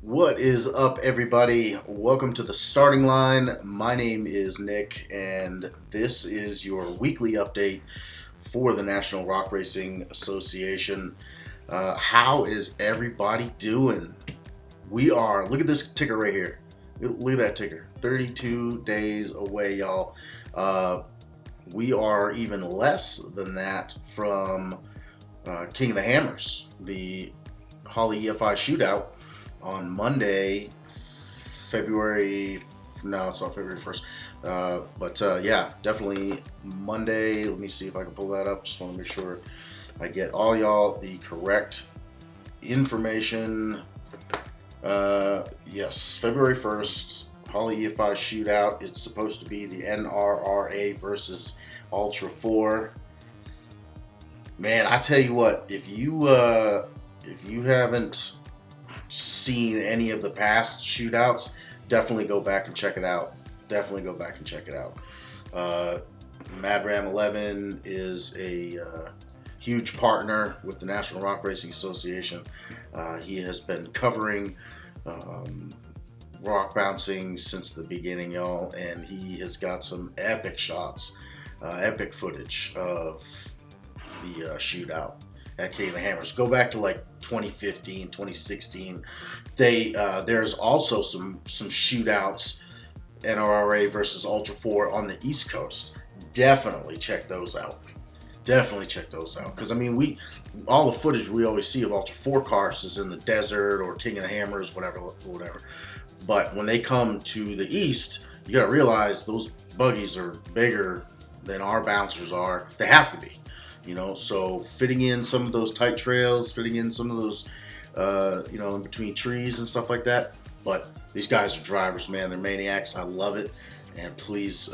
What is up, everybody? Welcome to the starting line. My name is Nick, and this is your weekly update for the National Rock Racing Association. How is everybody doing? Look at this ticker right here. Look at that ticker. 32 days away, y'all. We are even less than that from King of the Hammers, the Holly EFI shootout on Monday, February. No, it's not February 1st. Yeah, definitely Monday. Let me see if I can pull that up. Just want to make sure I get all y'all the correct information. Yes, February 1st, Holly EFI shootout. It's supposed to be the NRRA versus Ultra 4. Man, I tell you what, if you haven't seen any of the past shootouts, definitely go back and check it out. Mad Ram 11 is a huge partner with the National Rock Racing Association. He has been covering rock bouncing since the beginning, y'all, and he has got some epic shots, epic footage of the shootout at King of the Hammers. Go back to like 2015, 2016. There's also some shootouts, NRRA versus Ultra 4 on the East Coast. Definitely check those out. Because I mean, all the footage we always see of Ultra 4 cars is in the desert or King of the Hammers, whatever. But when they come to the East, you got to realize those buggies are bigger than our bouncers are. They have to be. So fitting in some of those tight trails, fitting in some of those, in between trees and stuff like that. But these guys are drivers, man. They're maniacs. I love it. And please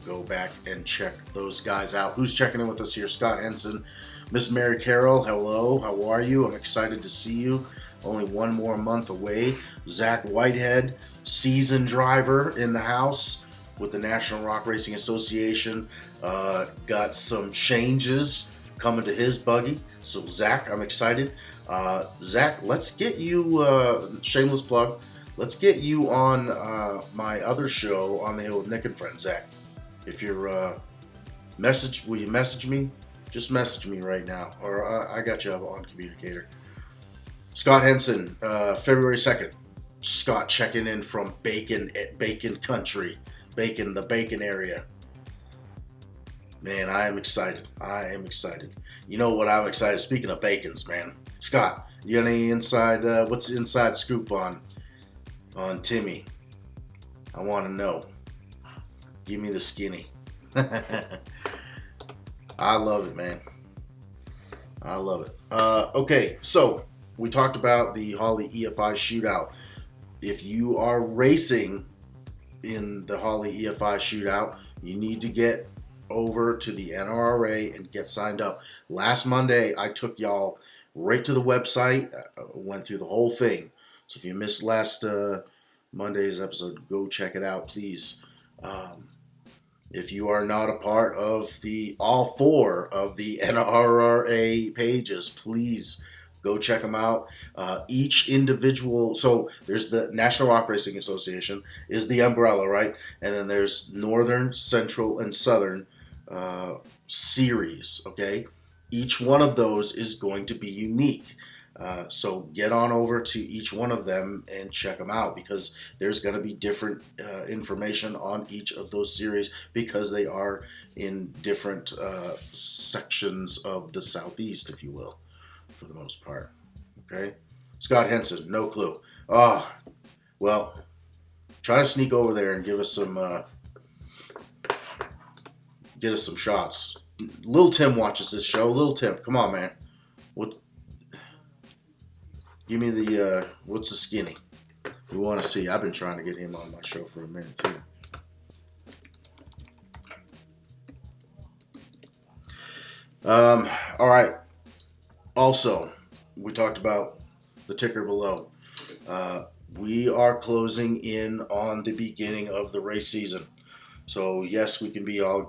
go back and check those guys out. Who's checking in with us here? Scott Henson, Miss Mary Carroll. Hello. How are you? I'm excited to see you. Only one more month away. Zach Whitehead, seasoned driver in the house with the National Rock Racing Association. Got some changes coming to his buggy. So Zach, I'm excited. Zach, let's get you, shameless plug, let's get you on my other show on the Hill with Nick and Friends. Zach, if you're will you message me? Just message me right now, or I got you on communicator. Scott Henson, February 2nd. Scott checking in from Bacon Country. The Bacon area. Man, I am excited. You know what I'm excited? Speaking of bacons, man. Scott, you got any inside, what's the inside scoop on Timmy? I want to know. Give me the skinny. I love it, man. I love it. Okay, so we talked about the Holly EFI shootout. If you are racing in the Holly EFI shootout, you need to get over to the NRRA and get signed up. Last Monday, I took y'all right to the website, went through the whole thing. So if you missed last Monday's episode, go check it out, please. If you are not a part of all four of the NRRA pages, please go check them out. Each individual, so there's the National Rock Racing Association is the umbrella, right? And then there's Northern, Central, and Southern series, okay? Each one of those is going to be unique. So get on over to each one of them and check them out, because there's going to be different information on each of those series, because they are in different sections of the Southeast, if you will, for the most part. Okay? Scott Henson, no clue. Well, try to sneak over there and give us some get us some shots. Lil Tim watches this show. Lil Tim, come on, man. Give me the what's the skinny? We want to see. I've been trying to get him on my show for a minute too. All right. Also, we talked about the ticker below. We are closing in on the beginning of the race season. So yes, I can be all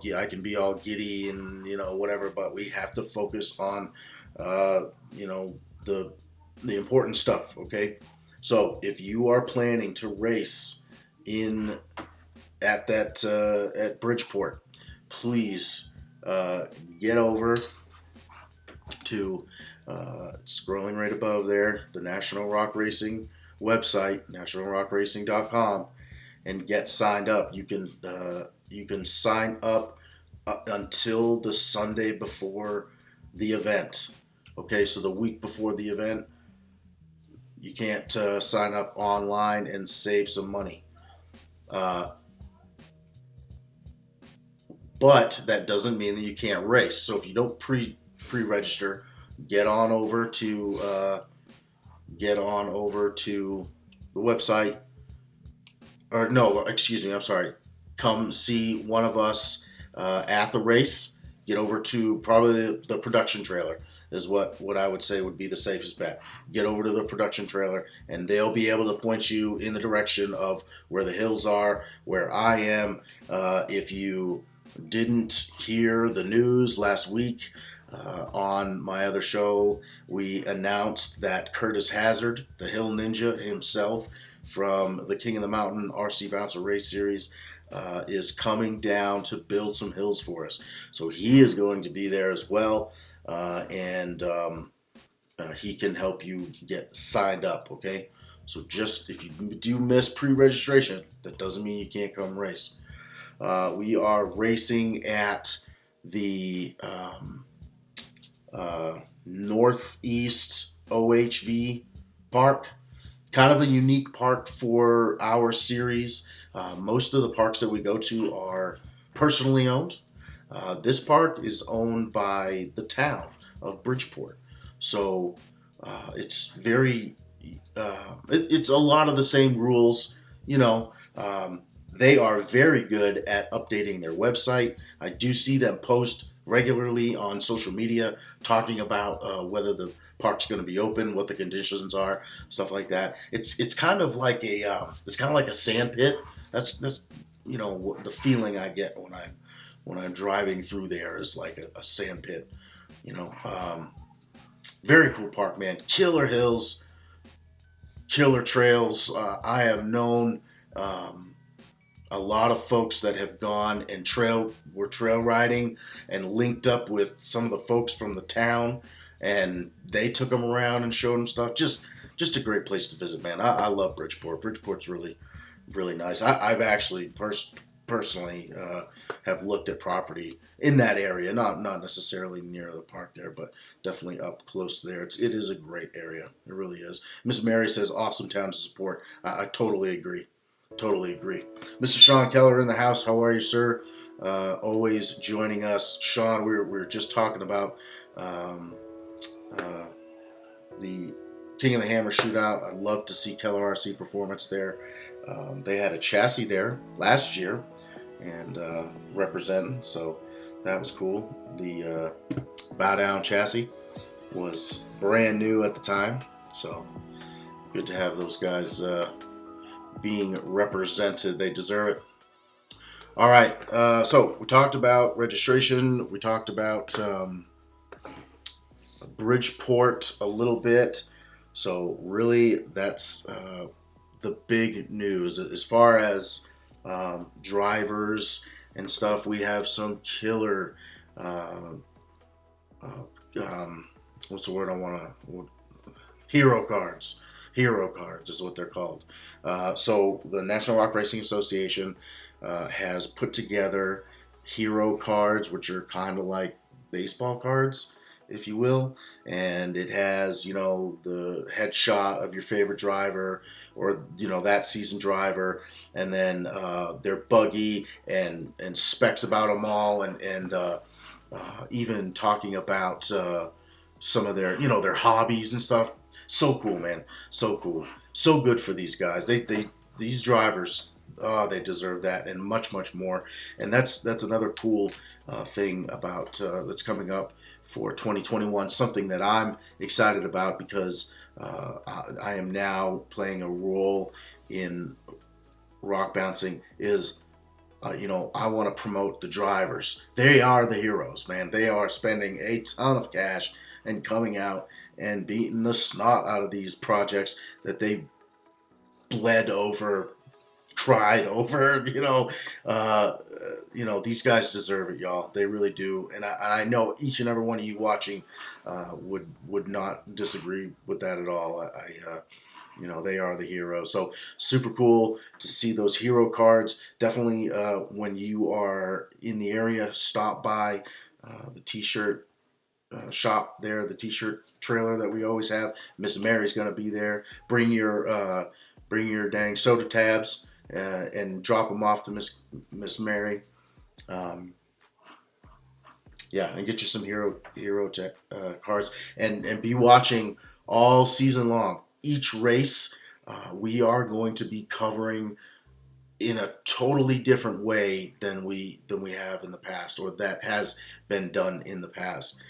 giddy and whatever, but we have to focus on the important stuff. Okay, So if you are planning to race in at Bridgeport, please get over to scrolling right above there, the National Rock Racing website, nationalrockracing.com, and get signed up. You can sign up until the Sunday before the event. Okay, so the week before the event, you can't sign up online and save some money. Uh, but that doesn't mean that you can't race. So if you don't pre-register, get on over to the website. Or no, excuse me. I'm sorry. Come see one of us at the race. Get over to probably the production trailer is what I would say would be the safest bet. Get over to the production trailer, and they'll be able to point you in the direction of where the hills are, where I am. If you didn't hear the news last week, on my other show, we announced that Curtis Hazard, the Hill Ninja himself from the King of the Mountain RC Bouncer Race Series, is coming down to build some hills for us. So he is going to be there as well, and he can help you get signed up, okay? So just if you do miss pre-registration, that doesn't mean you can't come race. We are racing at the Northeast OHV Park. Kind of a unique park for our series. Most of the parks that we go to are personally owned. This park is owned by the town of Bridgeport. So it's very, it's a lot of the same rules, you know. They are very good at updating their website. I do see them post regularly on social media talking about whether the park's going to be open, what the conditions are, stuff like that. It's kind of like a sand pit. That's you know the feeling I get when I'm driving through there is like a sand pit. You know, very cool park, man. Killer hills, killer trails. I have known a lot of folks that have gone and were trail riding and linked up with some of the folks from the town, and they took them around and showed them stuff. Just a great place to visit, man. I love Bridgeport. Bridgeport's really, really nice. I've actually personally have looked at property in that area, not necessarily near the park there, but definitely up close there. It is a great area. It really is. Miss Mary says, awesome town to support. I totally agree. Totally agree. Mr. Sean Keller in the house. How are you, sir? Always joining us. Sean, we were just talking about the King of the Hammer shootout. I'd love to see Keller RC Performance there. They had a chassis there last year and representing, so that was cool. The bow down chassis was brand new at the time, so good to have those guys being represented. They deserve it. All right, so we talked about registration. We talked about Bridgeport a little bit. So really, that's the big news. As far as drivers and stuff, we have some killer, what's the word I want to, hero cards. Hero cards is what they're called. So the National Rock Racing Association has put together hero cards, which are kind of like baseball cards, if you will. And it has, you know, the headshot of your favorite driver or, you know, that season driver, and then their buggy and specs about them all, and even talking about some of their, you know, their hobbies and stuff. So cool, man. So cool. So good for these guys. These drivers, they deserve that and much, much more. And that's another cool thing about that's coming up for 2021. Something that I'm excited about because I am now playing a role in rock bouncing. Is you know, I want to promote the drivers. They are the heroes, man. They are spending a ton of cash and coming out and beating the snot out of these projects that they bled over, cried over. These guys deserve it, y'all. They really do, and I know each and every one of you watching would not disagree with that at all. They are the hero. So super cool to see those hero cards. Definitely, when you are in the area, stop by the T-shirt shop there, the T-shirt trailer that we always have. Miss Mary's gonna be there. Bring your dang soda tabs and drop them off to Miss Mary. And get you some hero cards and be watching all season long. Each race, we are going to be covering in a totally different way than we have in the past, or that has been done in the past.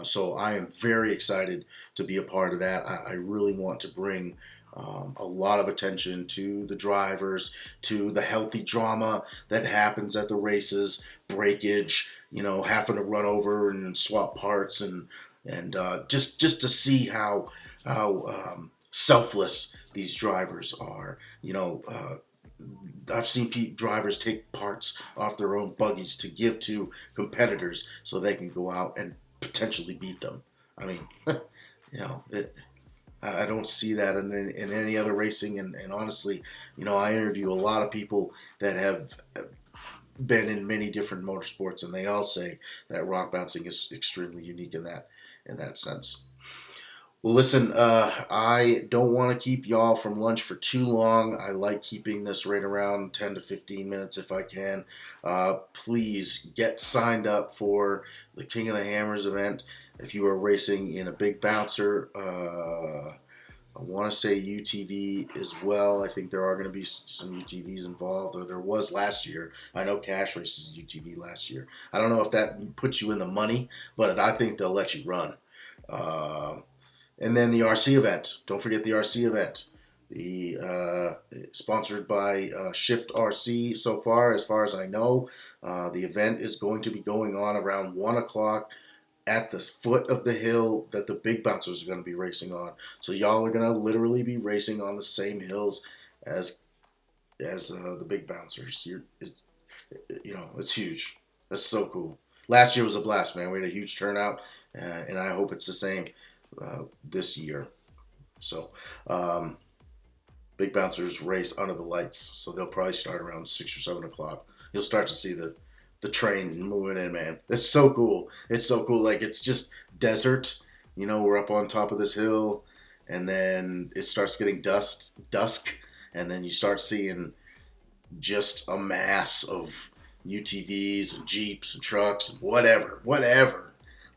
So I am very excited to be a part of that. I really want to bring a lot of attention to the drivers, to the healthy drama that happens at the races, breakage, having to run over and swap parts, and just to see how selfless these drivers are. I've seen drivers take parts off their own buggies to give to competitors so they can go out and potentially beat them. I mean, I don't see that in any other racing, and honestly, I interview a lot of people that have been in many different motorsports, and they all say that rock bouncing is extremely unique in that sense. Well, listen, I don't want to keep y'all from lunch for too long. I like keeping this right around 10 to 15 minutes if I can. Please get signed up for the King of the Hammers event. If you are racing in a big bouncer, I want to say UTV as well. I think there are going to be some UTVs involved, or there was last year. I know Cash races UTV last year. I don't know if that puts you in the money, but I think they'll let you run. And then the RC event. Don't forget the RC event. The sponsored by Shift RC so far as I know. The event is going to be going on around 1 o'clock at the foot of the hill that the big bouncers are going to be racing on. So y'all are going to literally be racing on the same hills as the big bouncers. It's huge. That's so cool. Last year was a blast, man. We had a huge turnout, and I hope it's the same this year. So big bouncers race under the lights, so they'll probably start around 6 or 7 o'clock. You'll start to see the train moving in, man. It's so cool. It's so cool. Like, it's just desert. We're up on top of this hill, and then it starts getting dusk, and then you start seeing just a mass of UTVs and Jeeps and trucks and whatever.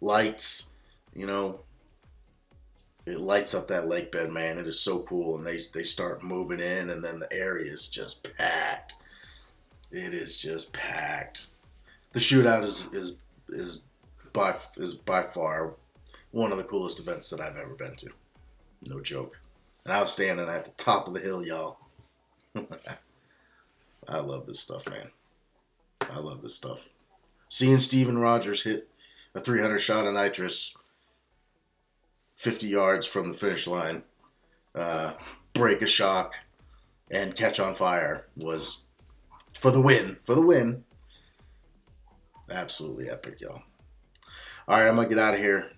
Lights, it lights up that lake bed, man. It is so cool, and they start moving in, and then the area is just packed. It is just packed. The shootout is by far one of the coolest events that I've ever been to. No joke. And I was standing at the top of the hill, y'all. I love this stuff, man. I love this stuff. Seeing Steven Rogers hit a 300 shot of nitrous 50 yards from the finish line, break a shock, and catch on fire was for the win. Absolutely epic, y'all. All right, I'm going to get out of here.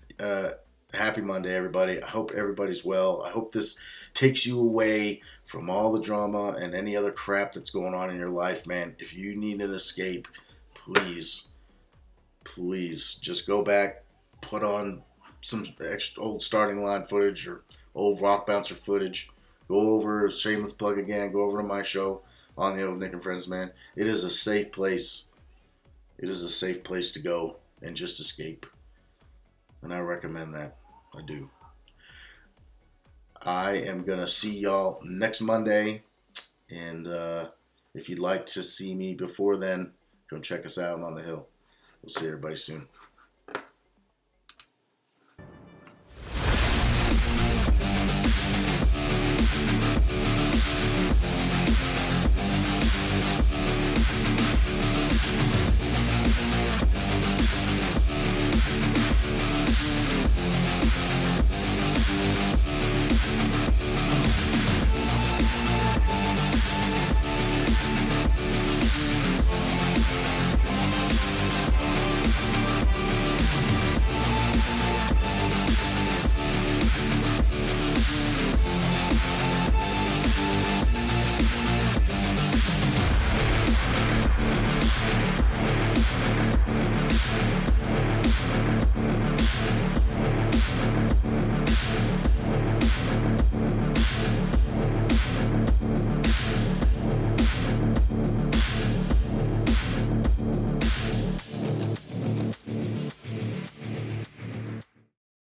Happy Monday, everybody. I hope everybody's well. I hope this takes you away from all the drama and any other crap that's going on in your life, man. If you need an escape, please just go back, put on some extra old starting line footage or old rock bouncer footage. Go over Shameless Plug again. Go over to my show on the Old Nick and Friends, man. It is a safe place. It is a safe place to go and just escape. And I recommend that. I do. I am going to see y'all next Monday. And if you'd like to see me before then, come check us out on the hill. We'll see everybody soon.